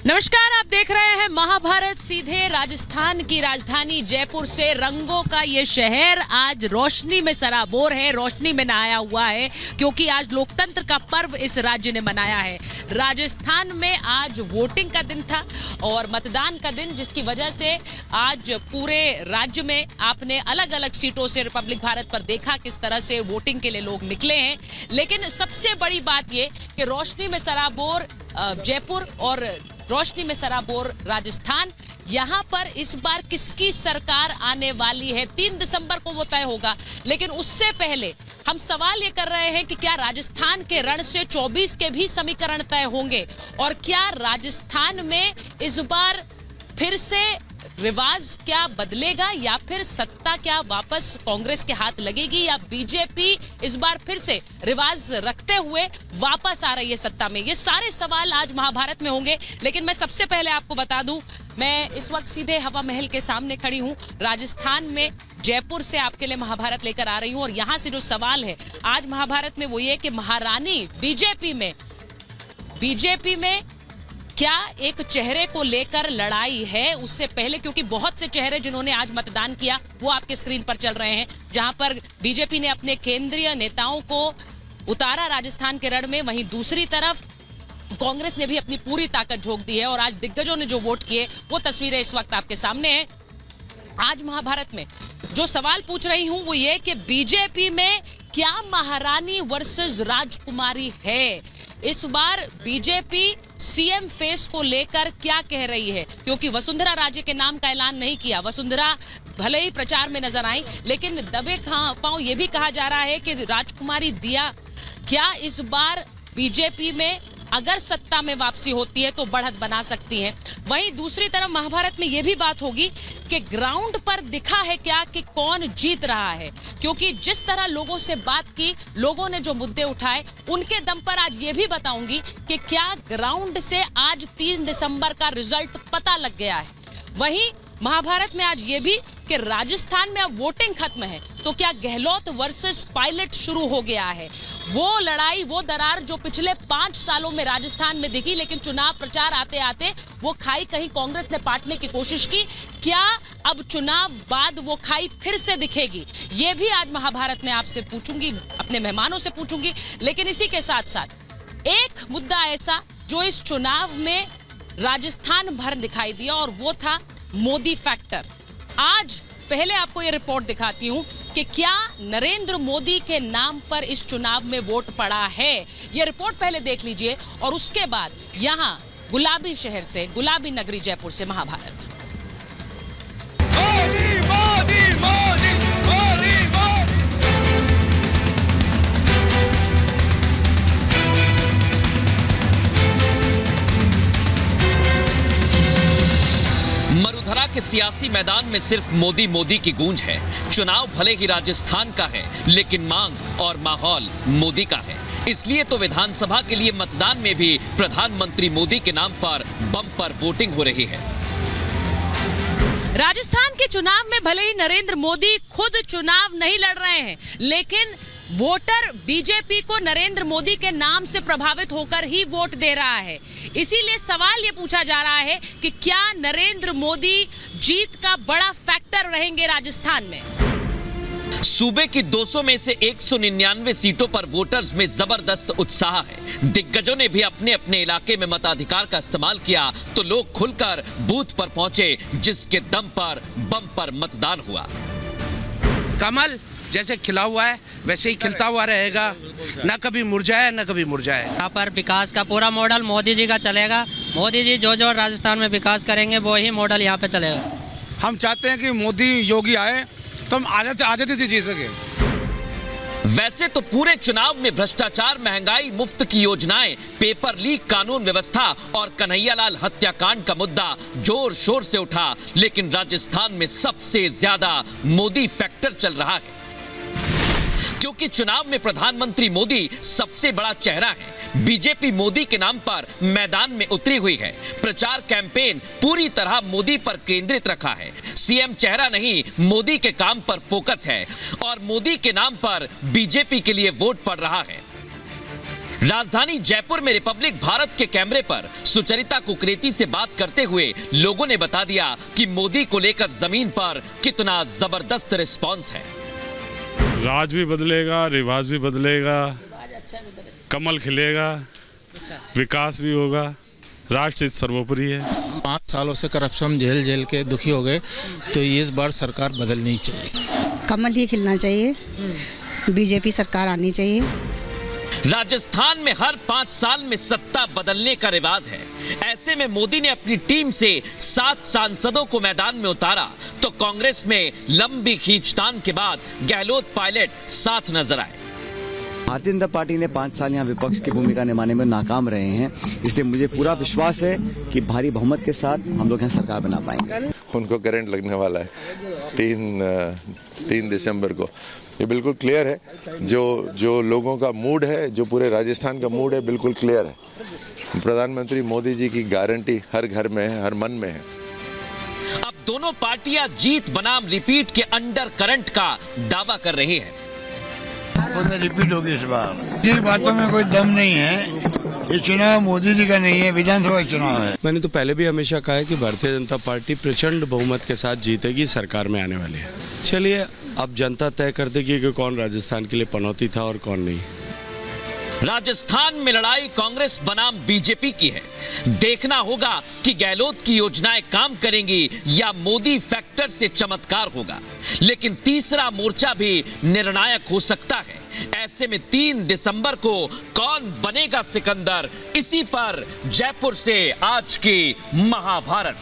नमस्कार, आप देख रहे हैं महाभारत। सीधे राजस्थान की राजधानी जयपुर से रंगों का ये शहर आज रोशनी में सराबोर है, रोशनी में नहाया हुआ है, क्योंकि आज लोकतंत्र का पर्व इस राज्य ने मनाया है। राजस्थान में आज वोटिंग का दिन था और मतदान का दिन, जिसकी वजह से आज पूरे राज्य में आपने अलग अलग सीटों से रिपब्लिक भारत पर देखा किस तरह से वोटिंग के लिए लोग निकले हैं। लेकिन सबसे बड़ी बात ये कि रोशनी में सराबोर जयपुर और रोशनी में सराबोर राजस्थान, यहाँ पर इस बार किसकी सरकार आने वाली है 3 दिसंबर को वो तय होगा। लेकिन उससे पहले हम सवाल ये कर रहे हैं कि क्या राजस्थान के रण से 24 के भी समीकरण तय होंगे और क्या राजस्थान में इस बार फिर से रिवाज क्या बदलेगा या फिर सत्ता क्या वापस कांग्रेस के हाथ लगेगी या बीजेपी इस बार फिर से रिवाज रखते हुए वापस आ रही है सत्ता में। ये सारे सवाल आज महाभारत में होंगे। लेकिन मैं सबसे पहले आपको बता दूं, मैं इस वक्त सीधे हवा महल के सामने खड़ी हूं राजस्थान में, जयपुर से आपके लिए महाभारत लेकर आ रही हूं। और यहां से जो सवाल है आज महाभारत में वो ये कि महारानी बीजेपी में क्या एक चेहरे को लेकर लड़ाई है। उससे पहले, क्योंकि बहुत से चेहरे जिन्होंने आज मतदान किया वो आपके स्क्रीन पर चल रहे हैं, जहां पर बीजेपी ने अपने केंद्रीय नेताओं को उतारा राजस्थान के रण में, वहीं दूसरी तरफ कांग्रेस ने भी अपनी पूरी ताकत झोंक दी है और आज दिग्गजों ने जो वोट किए वो तस्वीरें इस वक्त आपके सामने हैं। आज महाभारत में जो सवाल पूछ रही हूं वो ये कि बीजेपी में क्या महारानी वर्सेस राजकुमारी है। इस बार बीजेपी सीएम फेस को लेकर क्या कह रही है, क्योंकि वसुंधरा राजे के नाम का ऐलान नहीं किया। वसुंधरा भले ही प्रचार में नजर आई, लेकिन दबे पांव ये भी कहा जा रहा है कि राजकुमारी दिया क्या इस बार बीजेपी में अगर सत्ता में वापसी होती है तो बढ़त बना सकती है। वहीं दूसरी तरफ महाभारत में यह भी बात होगी कि ग्राउंड पर दिखा है क्या कि कौन जीत रहा है, क्योंकि जिस तरह लोगों से बात की, लोगों ने जो मुद्दे उठाए, उनके दम पर आज ये भी बताऊंगी कि क्या ग्राउंड से आज 3 दिसंबर का रिजल्ट पता लग गया है। वहीं महाभारत में आज ये भी कि राजस्थान में अब वोटिंग खत्म है तो क्या गहलोत वर्सेस पायलट शुरू हो गया है। वो लड़ाई, वो दरार जो पिछले 5 सालों में राजस्थान में दिखी, लेकिन चुनाव प्रचार आते आते वो खाई कहीं कांग्रेस ने पाटने की कोशिश की, क्या अब चुनाव बाद वो खाई फिर से दिखेगी। ये भी आज महाभारत में आपसे पूछूंगी, अपने मेहमानों से पूछूंगी। लेकिन इसी के साथ साथ एक मुद्दा ऐसा जो इस चुनाव में राजस्थान भर दिखाई दिया और वो था मोदी फैक्टर। आज पहले आपको ये रिपोर्ट दिखाती हूं कि क्या नरेंद्र मोदी के नाम पर इस चुनाव में वोट पड़ा है। ये रिपोर्ट पहले देख लीजिए और उसके बाद यहां गुलाबी शहर से, गुलाबी नगरी जयपुर से महाभारत। मोदी मोदी मोदी मोदी मोदी। मरुधरा के सियासी मैदान में सिर्फ मोदी मोदी की गूंज है। चुनाव भले ही राजस्थान का है, लेकिन मांग और माहौल मोदी का है। इसलिए तो विधानसभा के लिए मतदान में भी प्रधानमंत्री मोदी के नाम पर बम्पर वोटिंग हो रही है। राजस्थान के चुनाव में भले ही नरेंद्र मोदी खुद चुनाव नहीं लड़ रहे हैं, लेकिन वोटर बीजेपी को नरेंद्र मोदी के नाम से प्रभावित होकर ही वोट दे रहा है। इसीलिए सवाल ये पूछा जा रहा है कि क्या नरेंद्र मोदी जीत का बड़ा फैक्टर रहेंगे राजस्थान में। सूबे की 200 में से 199 सीटों पर वोटर्स में जबरदस्त उत्साह है। दिग्गजों ने भी अपने अपने इलाके में मताधिकार का इस्तेमाल किया तो लोग खुलकर बूथ पर पहुंचे, जिसके दम पर बम्पर मतदान हुआ। कमल जैसे खिला हुआ है वैसे ही खिलता हुआ रहेगा, न कभी मुरझाए न कभी मुरझाए। यहाँ पर विकास का पूरा मॉडल मोदी जी का चलेगा। मोदी जी जो जो राजस्थान में विकास करेंगे वो ही मॉडल यहाँ पे चलेगा। हम चाहते हैं कि मोदी योगी आए तो हम आजादी से जी सके। वैसे तो पूरे चुनाव में भ्रष्टाचार, महंगाई, मुफ्त की योजनाएं, पेपर लीक, कानून व्यवस्था और कन्हैयालाल हत्याकांड का मुद्दा जोर शोर से उठा, लेकिन राजस्थान में सबसे ज्यादा मोदी फैक्टर चल रहा है, क्योंकि चुनाव में प्रधानमंत्री मोदी सबसे बड़ा चेहरा है। बीजेपी मोदी के नाम पर मैदान में उतरी हुई है। प्रचार कैंपेन पूरी तरह मोदी पर केंद्रित रखा है। सीएम चेहरा नहीं, मोदी के काम पर फोकस है और मोदी के नाम पर बीजेपी के लिए वोट पड़ रहा है। राजधानी जयपुर में रिपब्लिक भारत के कैमरे पर सुचरिता कुकरेती से बात करते हुए लोगों ने बता दिया कि मोदी को लेकर जमीन पर कितना जबरदस्त रिस्पांस है। राज भी बदलेगा, रिवाज भी बदलेगा, कमल खिलेगा, विकास भी होगा, राष्ट्र सर्वोपरि है। 5 सालों से करप्शन झेल के दुखी हो गए, तो इस बार सरकार बदलनी चाहिए। कमल ही खिलना चाहिए, बीजेपी सरकार आनी चाहिए। राजस्थान में हर 5 साल में सत्ता बदलने का रिवाज है। ऐसे में मोदी ने अपनी टीम से 7 सांसदों को मैदान में उतारा तो कांग्रेस में लंबी खींचतान के बाद गहलोत पायलट साथ नजर आए। भारतीय जनता पार्टी ने 5 साल यहाँ विपक्ष की भूमिका निभाने में नाकाम रहे हैं, इसलिए मुझे पूरा विश्वास है कि भारी बहुमत के साथ हम लोग यहाँ सरकार बना पाएंगे। उनको करंट लगने वाला है 3 दिसंबर को, ये बिल्कुल क्लियर है। जो लोगों का मूड है, जो पूरे राजस्थान का मूड है, बिल्कुल क्लियर है। प्रधानमंत्री मोदी जी की गारंटी हर घर में है, हर मन में है। अब दोनों पार्टियां जीत बनाम रिपीट के अंडर करंट का दावा कर रही हैं। रिपीट होगी इस बार। इन बातों में कोई दम नहीं है। ये चुनाव मोदी जी का नहीं है, विधानसभा चुनाव है। मैंने तो पहले भी हमेशा कहा है कि भारतीय जनता पार्टी प्रचंड बहुमत के साथ जीतेगी, सरकार में आने वाली है। चलिए अब जनता तय कर देगी कि कौन राजस्थान के लिए पनौती था और कौन नहीं। राजस्थान में लड़ाई कांग्रेस बनाम बीजेपी की है। देखना होगा कि गहलोत की योजनाएं काम करेंगी या मोदी फैक्टर से चमत्कार होगा। लेकिन तीसरा मोर्चा भी निर्णायक हो सकता है। ऐसे में 3 दिसंबर को कौन बनेगा सिकंदर, इसी पर जयपुर से आज की महाभारत।